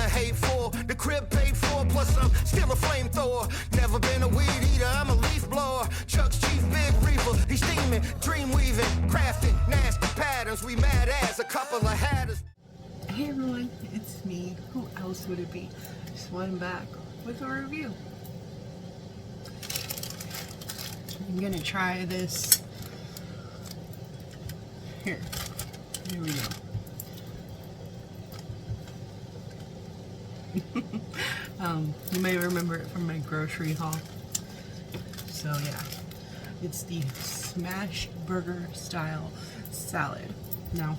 hate for. The crib paid for, plus I'm still a flamethrower. Never been a weed eater, I'm a leaf blower. Chuck's chief big reefer, he's steaming, dream weaving, crafting, nasty patterns. We mad as a couple of hatters. Hey everyone, it's me. Who else would it be? Swag back with a review. I'm gonna try this. Here we go. You may remember it from my grocery haul. So yeah, it's the smash burger style salad. Now,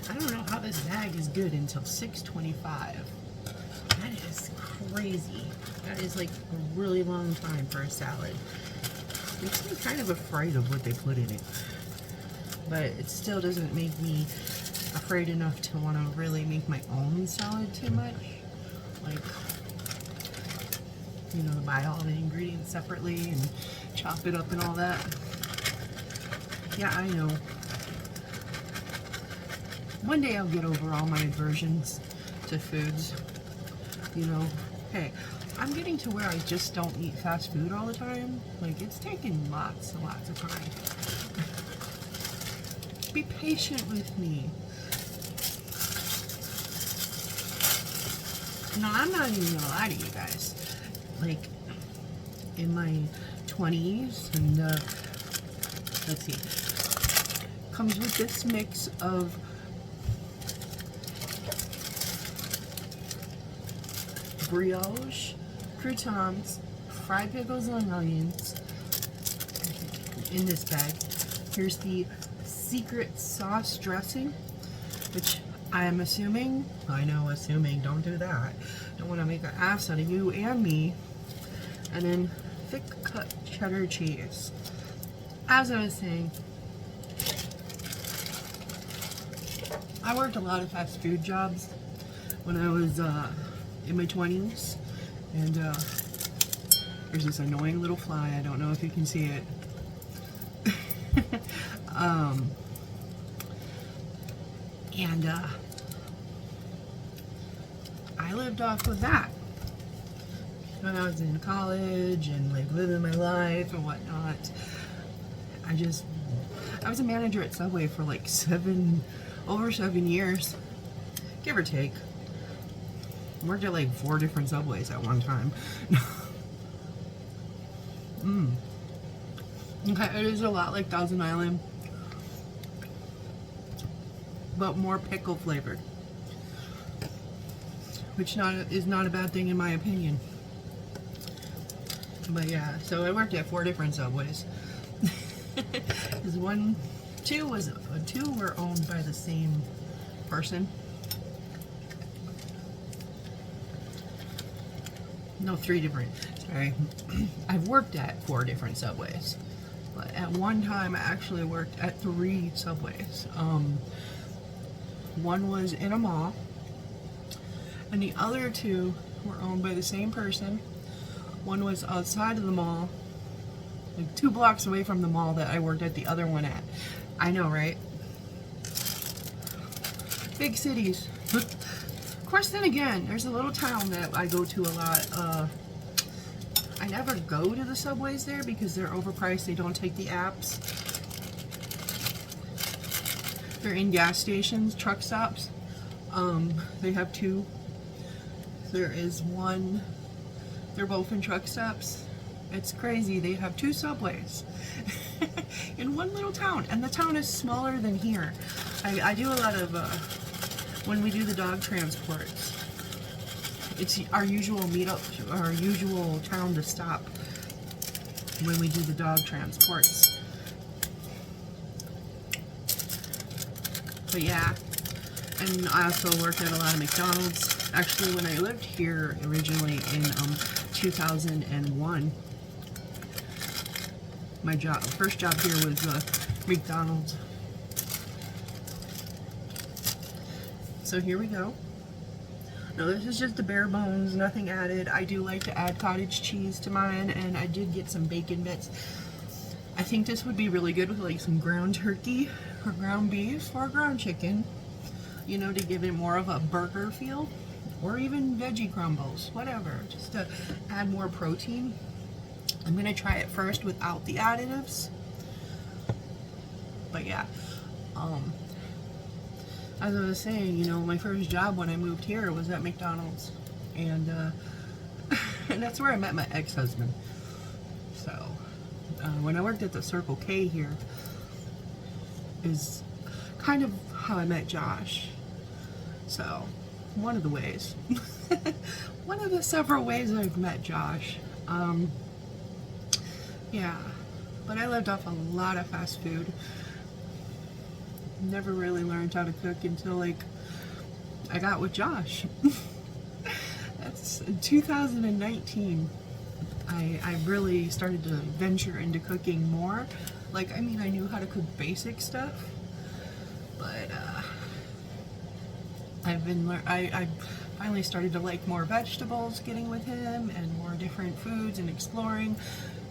I don't know how this bag is good until $6.25. That is crazy. That is like a really long time for a salad. Makes me kind of afraid of what they put in it. But it still doesn't make me afraid enough to want to really make my own salad too much. Like, you know, buy all the ingredients separately and chop it up and all that. Yeah, I know. One day I'll get over all my aversions to foods. You know, hey, I'm getting to where I just don't eat fast food all the time. Like, it's taking lots and lots of time. Be patient with me. No, I'm not even gonna lie to you guys. Like, in my 20s, and let's see, comes with this mix of brioche, croutons, fried pickles and onions in this bag. Here's the secret sauce dressing, which I am assuming, don't do that. Don't want to make an ass out of you and me. And then thick cut cheddar cheese. As I was saying, I worked a lot of fast food jobs when I was in my 20s, and there's this annoying little fly. I don't know if you can see it. I lived off of that when I was in college and like living my life and whatnot. I was a manager at Subway for like over 7 years, give or take. I worked at like 4 different Subways at one time. Okay, it is a lot like Thousand Island, but more pickle flavored, which is not a bad thing in my opinion. But yeah, so I worked at 4 different Subways. Two were owned by the same person. No, 3 different. Sorry, I've worked at 4 different Subways, but at one time I actually worked at 3 Subways. One was in a mall, and the other 2 were owned by the same person. One was outside of the mall, like 2 blocks away from the mall that I worked at the other one at. I know, right? Big cities. Of course, then again, there's a little town that I go to a lot. I never go to the Subways there because they're overpriced. They don't take the apps. They're in gas stations, truck stops. They have 2. There is one. They're both in truck stops. It's crazy. They have 2 Subways in one little town, and the town is smaller than here. I do a lot of when we do the dog transports. It's our usual meetup, our usual town to stop when we do the dog transports. But yeah, and I also worked at a lot of McDonald's. Actually, when I lived here originally in 2001, my first job here was McDonald's. So here we go. Now this is just the bare bones, nothing added. I do like to add cottage cheese to mine, and I did get some bacon bits. I think this would be really good with like some ground turkey or ground beef or ground chicken, you know, to give it more of a burger feel, or even veggie crumbles, whatever, just to add more protein. I'm gonna try it first without the additives. But yeah, as I was saying, you know, my first job when I moved here was at McDonald's, and and that's where I met my ex-husband. So when I worked at the Circle K here is kind of how I met Josh. So one of the ways, one of the several ways I've met Josh. Yeah, but I lived off a lot of fast food. Never really learned how to cook until like I got with Josh. That's in 2019. I really started to venture into cooking more. Like, I mean, I knew how to cook basic stuff, but I finally started to like more vegetables getting with him and more different foods and exploring,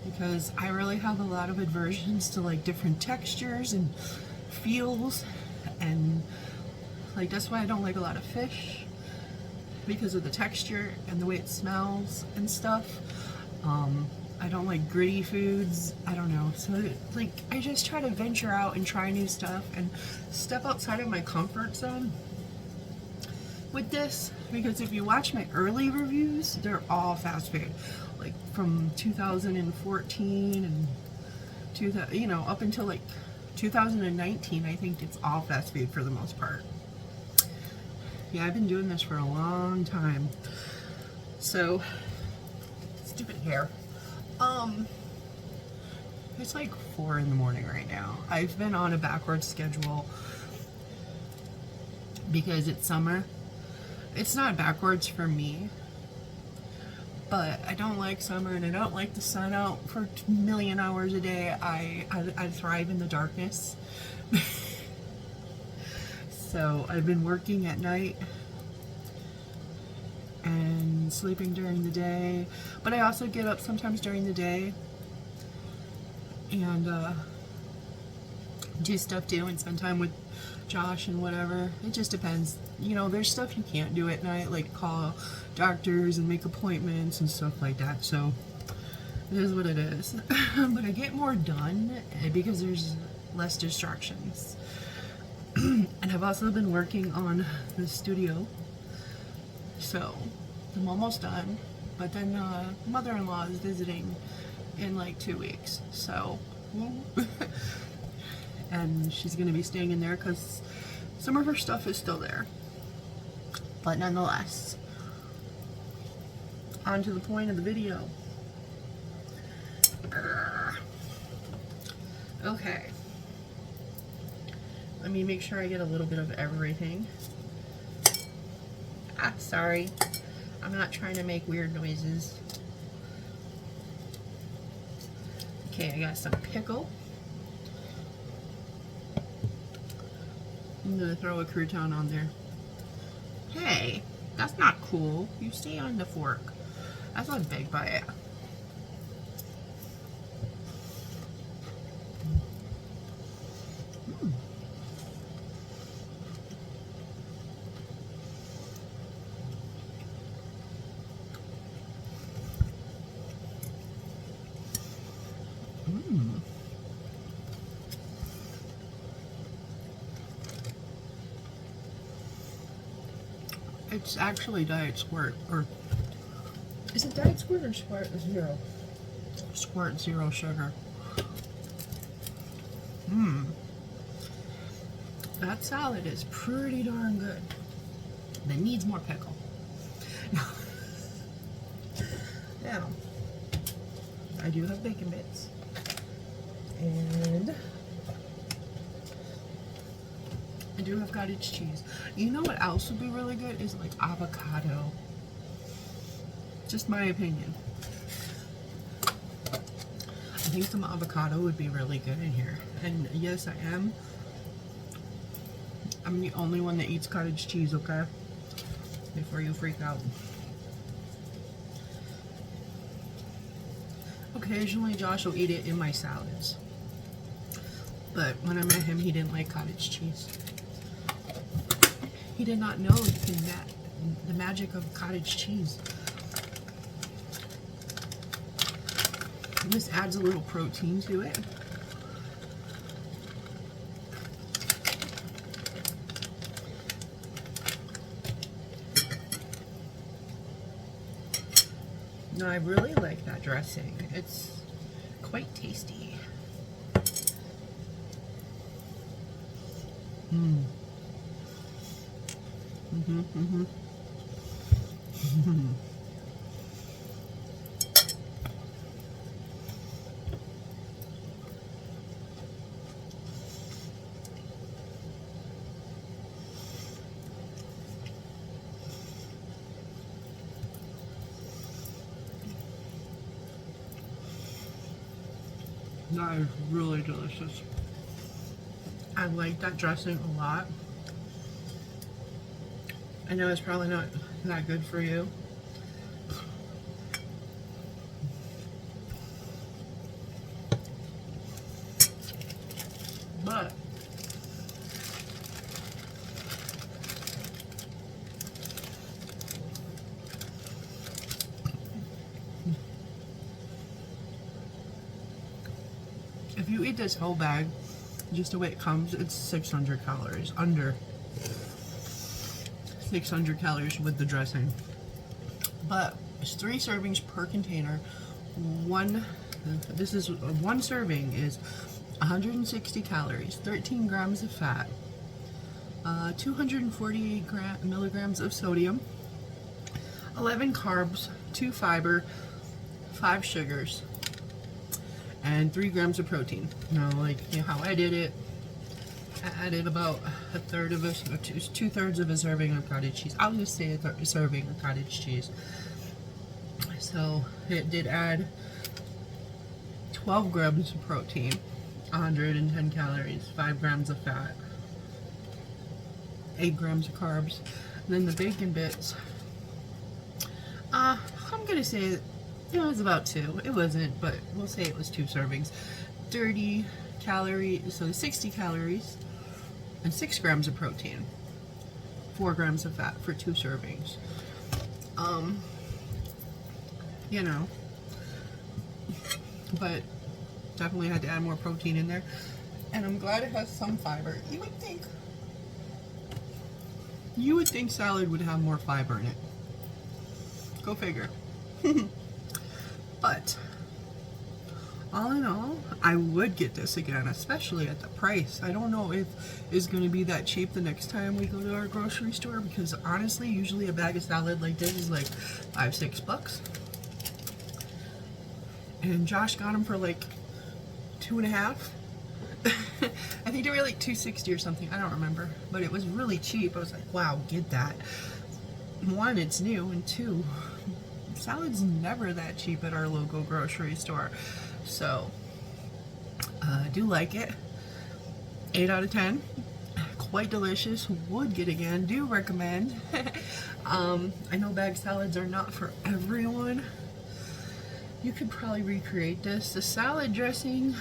because I really have a lot of aversions to like different textures and feels, and like that's why I don't like a lot of fish, because of the texture and the way it smells and stuff. I don't like gritty foods. I don't know. So like I just try to venture out and try new stuff and step outside of my comfort zone with this, because if you watch my early reviews, they're all fast food, like from 2014 and you know, up until like 2019. I think it's all fast food for the most part. Yeah, I've been doing this for a long time. So stupid hair. It's like 4 in the morning right now. I've been on a backwards schedule because it's summer. It's not backwards for me, but I don't like summer and I don't like the sun out for a million hours a day. I thrive in the darkness. So I've been working at night and sleeping during the day, but I also get up sometimes during the day and do stuff too and spend time with Josh and whatever. It just depends. You know, there's stuff you can't do at night, like call doctors and make appointments and stuff like that. So it is what it is. But I get more done because there's less distractions. And I've also been working on the studio. So I'm almost done. But then mother-in-law is visiting in like 2 weeks. So and she's going to be staying in there because some of her stuff is still there. But nonetheless, on to the point of the video. Okay. Let me make sure I get a little bit of everything. Ah, sorry. I'm not trying to make weird noises. Okay, I got some pickle. I'm gonna throw a crouton on there. Hey, that's not cool. You stay on the fork. That's a big bite. It's actually Diet Squirt, or is it Diet Squirt or Squirt Zero? Squirt Zero sugar. That salad is pretty darn good. That needs more pickle. Now, I do have bacon bits. And I do have cottage cheese. You know what else would be really good is like avocado. Just my opinion. I think some avocado would be really good in here. And yes, I am. I'm the only one that eats cottage cheese, okay? Before you freak out. Occasionally Josh will eat it in my salads. But when I met him, he didn't like cottage cheese. He did not know the magic of cottage cheese. This adds a little protein to it. No, I really like that dressing. It's quite tasty. That is really delicious. I like that dressing a lot. I know it's probably not that good for you. But if you eat this whole bag, just the way it comes, it's 600 calories. Under 600 calories with the dressing. But it's 3 servings per container. One serving is 160 calories, 13 grams of fat, 248 milligrams of sodium, 11 carbs, 2 fiber, 5 sugars, and 3 grams of protein. Now, like, you know how I did it, I added about a third of two-thirds of a serving of cottage cheese. I'll just say a serving of cottage cheese. So it did add 12 grams of protein, 110 calories, 5 grams of fat, 8 grams of carbs, and then the bacon bits. I'm gonna say it was about 2. It wasn't, but we'll say it was 2 servings. 30 calories, so 60 calories, and 6 grams of protein, 4 grams of fat for 2 servings. You know, but definitely had to add more protein in there, and I'm glad it has some fiber. You would think salad would have more fiber in it. Go figure. But all in all, I would get this again, especially at the price. I don't know if it's going to be that cheap the next time we go to our grocery store, because honestly, usually a bag of salad like this is like $5-6. And Josh got them for like $2.50. I think they were like $2.60 or something. I don't remember, but it was really cheap. I was like, wow, get that. 1, it's new, and 2, salad's never that cheap at our local grocery store. So I do like it. 8 out of 10. Quite delicious. Would get again. Do recommend. I know bag salads are not for everyone. You could probably recreate this. The salad dressing,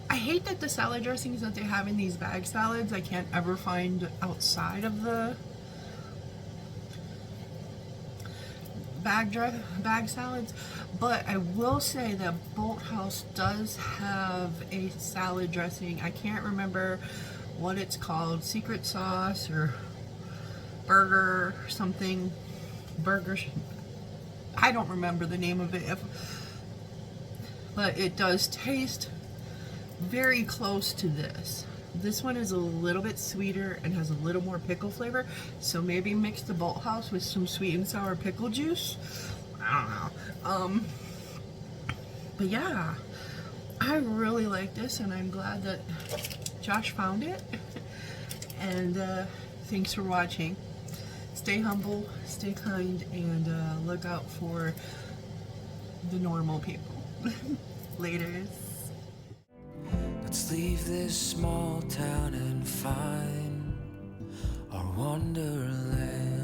I hate that the salad dressings that they have in these bag salads I can't ever find outside of the bag salads, but I will say that Bolthouse does have a salad dressing. I can't remember what it's called, secret sauce or burger or something. I don't remember the name of it, but it does taste very close to this. This one is a little bit sweeter and has a little more pickle flavor, so maybe mix the Bolthouse with some sweet and sour pickle juice. I don't know. But yeah, I really like this, and I'm glad that Josh found it. And thanks for watching. Stay humble, stay kind, and look out for the normal people. Laters. Let's leave this small town and find our wonderland.